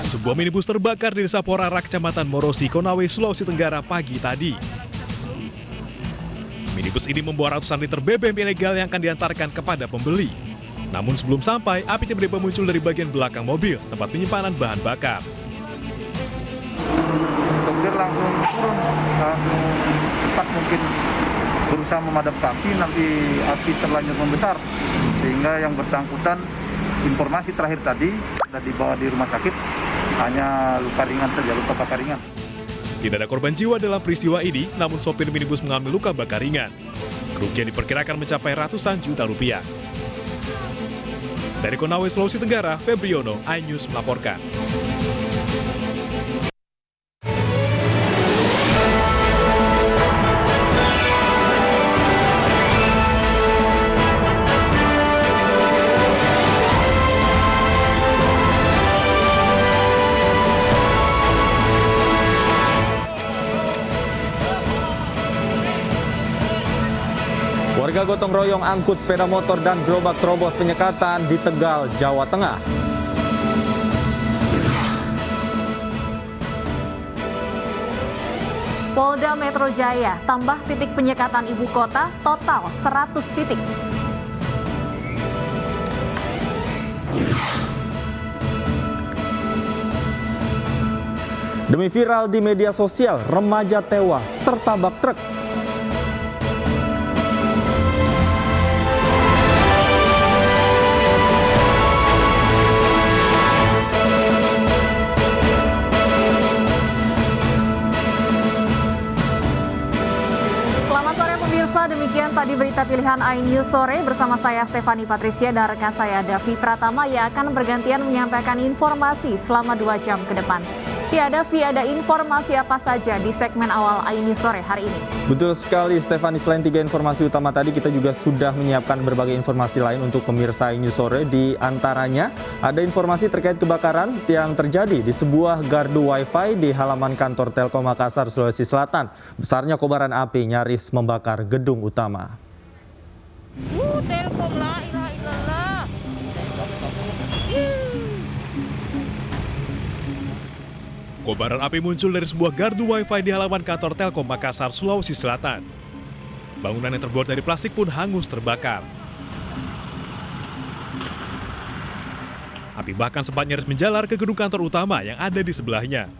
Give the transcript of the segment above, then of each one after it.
Sebuah minibus terbakar di Desa Porara, Kecamatan Morosi, Konawe, Sulawesi Tenggara pagi tadi. Minibus ini membawa ratusan liter BBM ilegal yang akan diantarkan kepada pembeli. Namun sebelum sampai, api tiba-tiba muncul dari bagian belakang mobil, tempat penyimpanan bahan bakar. Sopir langsung turun, langsung cepat mungkin berusaha memadamkan api, nanti api terlanjur membesar. Sehingga yang bersangkutan, informasi terakhir tadi, sudah dibawa di rumah sakit, hanya luka ringan saja, luka bakar ringan. Tidak ada korban jiwa dalam peristiwa ini, namun sopir minibus mengalami luka bakar ringan. Kerugian diperkirakan mencapai ratusan juta rupiah. Dari Konawe, Sulawesi Tenggara, Febriono, iNews melaporkan. Warga gotong royong angkut sepeda motor dan gerobak terobos penyekatan di Tegal, Jawa Tengah. Polda Metro Jaya tambah titik penyekatan ibu kota total 100 titik. Demi viral di media sosial, remaja tewas tertabak truk. Demikian tadi berita pilihan iNews sore bersama saya Stefani Patricia dan rekan saya Davi Pratama yang akan bergantian menyampaikan informasi selama 2 jam ke depan. Davi, ada informasi apa saja di segmen awal iNews sore hari ini? Betul sekali Stefani, selain 3 informasi utama tadi, kita juga sudah menyiapkan berbagai informasi lain untuk pemirsa iNews sore. Di antaranya ada informasi terkait kebakaran yang terjadi di sebuah gardu wifi di halaman kantor Telkom Makassar, Sulawesi Selatan. Besarnya kobaran api nyaris membakar gedung utama. Telkom, la ilaha illallah. Kobaran api muncul dari sebuah gardu wifi di halaman kantor Telkom Makassar, Sulawesi Selatan. Bangunan yang terbuat dari plastik pun hangus terbakar. Api bahkan sempat nyaris menjalar ke gedung kantor utama yang ada di sebelahnya.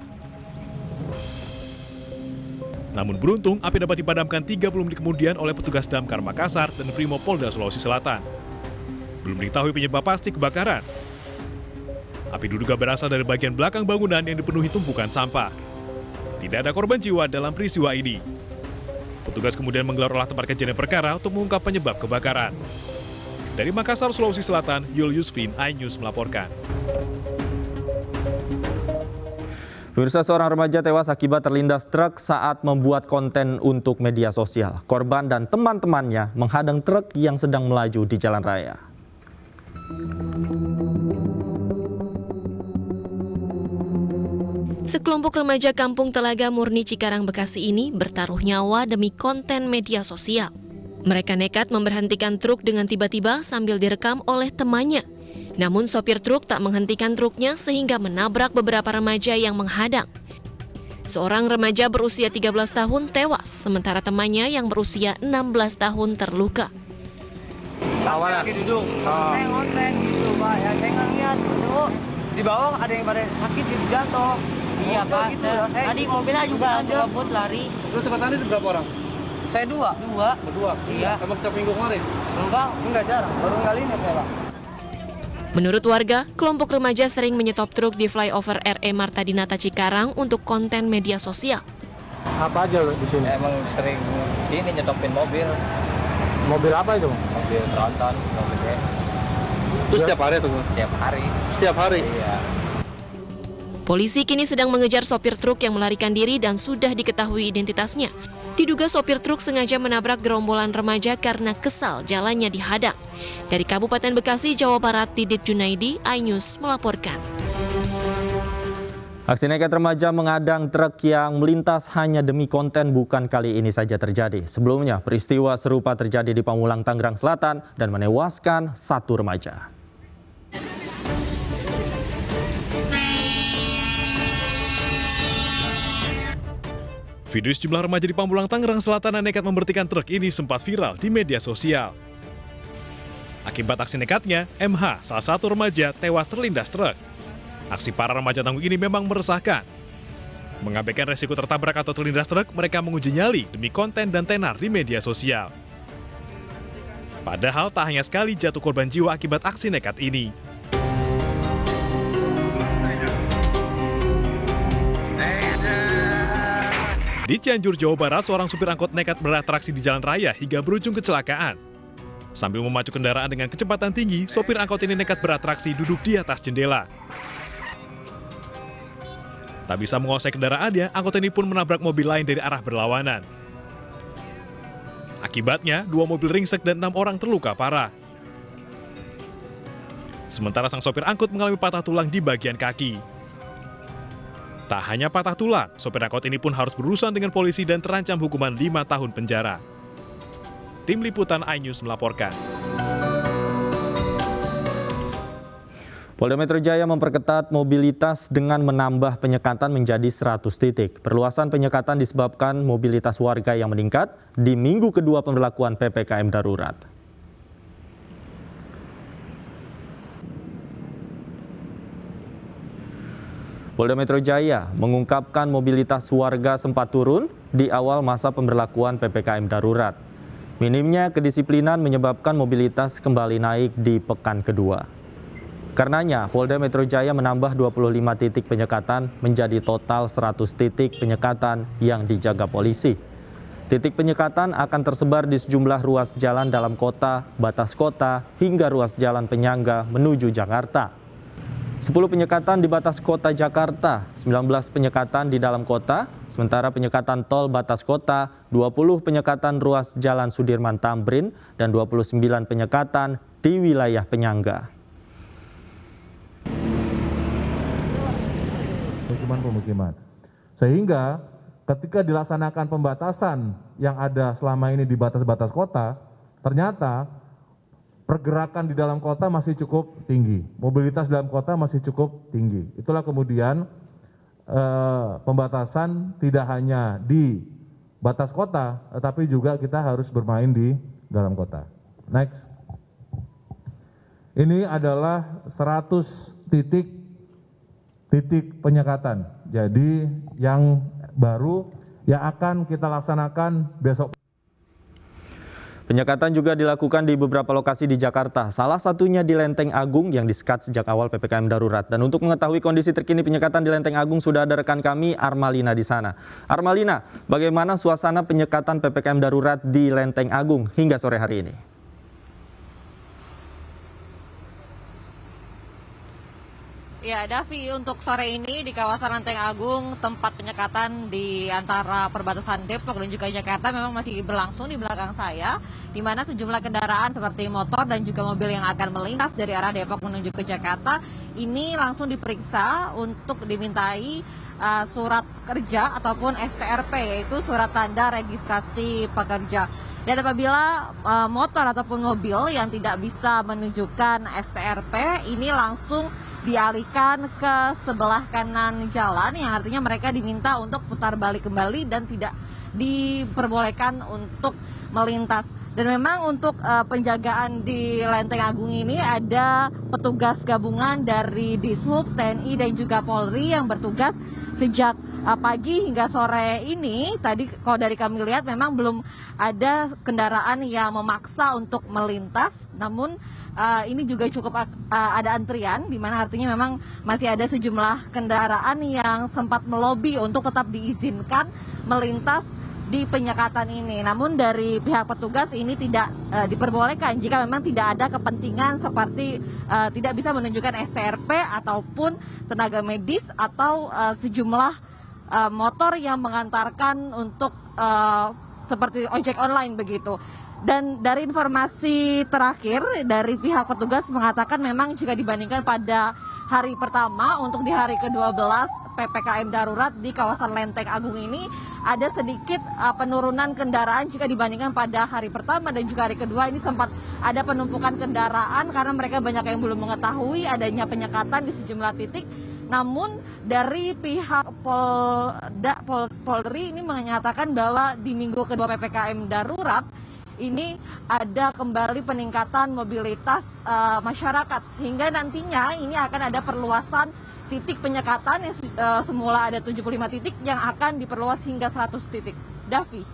Namun beruntung, api dapat dipadamkan 30 menit kemudian oleh petugas Damkar Makassar dan Brimopolda Sulawesi Selatan. Belum diketahui penyebab pasti kebakaran. Api diduga berasal dari bagian belakang bangunan yang dipenuhi tumpukan sampah. Tidak ada korban jiwa dalam peristiwa ini. Petugas kemudian menggelar olah tempat kejadian perkara untuk mengungkap penyebab kebakaran. Dari Makassar, Sulawesi Selatan, Yul Yusfin, iNews melaporkan. Pemirsa, seorang remaja tewas akibat terlindas truk saat membuat konten untuk media sosial. Korban dan teman-temannya menghadang truk yang sedang melaju di jalan raya. Sekelompok remaja kampung Telaga Murni Cikarang, Bekasi ini bertaruh nyawa demi konten media sosial. Mereka nekat memberhentikan truk dengan tiba-tiba sambil direkam oleh temannya. Namun sopir truk tak menghentikan truknya sehingga menabrak beberapa remaja yang menghadang. Seorang remaja berusia 13 tahun tewas, sementara temannya yang berusia 16 tahun terluka. Awalnya lagi duduk, konten gitu Pak, ya saya nggak lihat gitu. Di bawah ada yang pada sakit gitu, jatuh. Iya Pak, gitu. Tadi mobilnya juga ngebut lari. Terus sekarang itu berapa orang? Saya dua. Berdua? Iya. Emang setiap minggu kemarin? Enggak jarang, baru kali ini saya Pak. Menurut warga, kelompok remaja sering menyetop truk di flyover RE Marta Dinata Cikarang untuk konten media sosial. Apa aja di sini? Emang sering sini nyetopin mobil. Mobil apa itu? Mobil tronton, mobilnya. Terus setiap hari tuh? Tiap hari. Setiap hari? Iya. Polisi kini sedang mengejar sopir truk yang melarikan diri dan sudah diketahui identitasnya. Diduga sopir truk sengaja menabrak gerombolan remaja karena kesal jalannya dihadang. Dari Kabupaten Bekasi, Jawa Barat, Didit Junaidi, iNews melaporkan. Aksi nekat remaja mengadang truk yang melintas hanya demi konten bukan kali ini saja terjadi. Sebelumnya, peristiwa serupa terjadi di Pamulang, Tangerang Selatan dan menewaskan satu remaja. Video sejumlah remaja di Pamulang, Tangerang Selatan yang nekat memberhentikan truk ini sempat viral di media sosial. Akibat aksi nekatnya, MH, salah satu remaja, tewas terlindas truk. Aksi para remaja tangguh ini memang meresahkan. Mengabaikan resiko tertabrak atau terlindas truk, mereka menguji nyali demi konten dan tenar di media sosial. Padahal tak hanya sekali jatuh korban jiwa akibat aksi nekat ini. Di Cianjur, Jawa Barat, seorang supir angkot nekat beratraksi di jalan raya hingga berujung kecelakaan. Sambil memacu kendaraan dengan kecepatan tinggi, sopir angkot ini nekat beratraksi duduk di atas jendela. Tak bisa menguasai kendaraannya, angkot ini pun menabrak mobil lain dari arah berlawanan. Akibatnya, 2 mobil ringsek dan 6 orang terluka parah. Sementara sang sopir angkot mengalami patah tulang di bagian kaki. Tak hanya patah tulang, sopir angkot ini pun harus berurusan dengan polisi dan terancam hukuman 5 tahun penjara. Tim Liputan iNews melaporkan. Polda Metro Jaya memperketat mobilitas dengan menambah penyekatan menjadi 100 titik. Perluasan penyekatan disebabkan mobilitas warga yang meningkat di minggu kedua pemberlakuan PPKM darurat. Polda Metro Jaya mengungkapkan mobilitas warga sempat turun di awal masa pemberlakuan PPKM darurat. Minimnya kedisiplinan menyebabkan mobilitas kembali naik di pekan kedua. Karenanya, Polda Metro Jaya menambah 25 titik penyekatan menjadi total 100 titik penyekatan yang dijaga polisi. Titik penyekatan akan tersebar di sejumlah ruas jalan dalam kota, batas kota, hingga ruas jalan penyangga menuju Jakarta. 10 penyekatan di batas kota Jakarta, 19 penyekatan di dalam kota, sementara penyekatan tol batas kota, 20 penyekatan ruas jalan Sudirman Tamrin, dan 29 penyekatan di wilayah penyangga. Pemukiman. Sehingga ketika dilaksanakan pembatasan yang ada selama ini di batas-batas kota, ternyata pergerakan di dalam kota masih cukup tinggi, mobilitas dalam kota masih cukup tinggi. Itulah kemudian pembatasan tidak hanya di batas kota, tetapi juga kita harus bermain di dalam kota. Next. Ini adalah 100 titik penyekatan. Jadi yang baru yang akan kita laksanakan besok. Penyekatan juga dilakukan di beberapa lokasi di Jakarta, salah satunya di Lenteng Agung yang disekat sejak awal PPKM darurat. Dan untuk mengetahui kondisi terkini penyekatan di Lenteng Agung sudah ada rekan kami Armalina di sana. Armalina, bagaimana suasana penyekatan PPKM darurat di Lenteng Agung hingga sore hari ini? Ya, Davi, untuk sore ini di kawasan Lenteng Agung, tempat penyekatan di antara perbatasan Depok dan juga Jakarta memang masih berlangsung di belakang saya, di mana sejumlah kendaraan seperti motor dan juga mobil yang akan melintas dari arah Depok menuju ke Jakarta, ini langsung diperiksa untuk dimintai surat kerja ataupun STRP, yaitu surat tanda registrasi pekerja. Dan apabila motor ataupun mobil yang tidak bisa menunjukkan STRP, ini langsung dialihkan ke sebelah kanan jalan, yang artinya mereka diminta untuk putar balik kembali dan tidak diperbolehkan untuk melintas. Dan memang untuk penjagaan di Lenteng Agung ini ada petugas gabungan dari Dishub, TNI dan juga Polri yang bertugas sejak pagi hingga sore ini. Tadi kalau dari kami lihat memang belum ada kendaraan yang memaksa untuk melintas, namun ini juga cukup ada antrian, di mana artinya memang masih ada sejumlah kendaraan yang sempat melobi untuk tetap diizinkan melintas di penyekatan ini. Namun dari pihak petugas ini tidak diperbolehkan jika memang tidak ada kepentingan seperti tidak bisa menunjukkan STRP ataupun tenaga medis atau sejumlah motor yang mengantarkan untuk seperti ojek online begitu. Dan dari informasi terakhir dari pihak petugas mengatakan memang jika dibandingkan pada hari pertama, untuk di hari ke-12 PPKM darurat di kawasan Lenteng Agung ini ada sedikit penurunan kendaraan jika dibandingkan pada hari pertama dan juga hari kedua. Ini sempat ada penumpukan kendaraan karena mereka banyak yang belum mengetahui adanya penyekatan di sejumlah titik. Namun dari pihak Polri ini menyatakan bahwa di minggu kedua PPKM darurat ini ada kembali peningkatan mobilitas masyarakat, sehingga nantinya ini akan ada perluasan titik penyekatan yang semula ada 75 titik yang akan diperluas hingga 100 titik. Davi.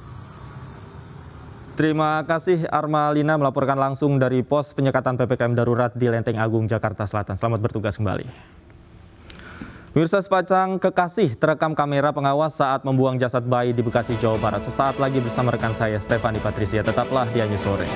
Terima kasih Armalina melaporkan langsung dari pos penyekatan PPKM darurat di Lenteng Agung, Jakarta Selatan. Selamat bertugas kembali. Pemirsa, sepasang kekasih terekam kamera pengawas saat membuang jasad bayi di Bekasi, Jawa Barat. Sesaat lagi bersama rekan saya Stefani Patricia. Tetaplah di News Sore.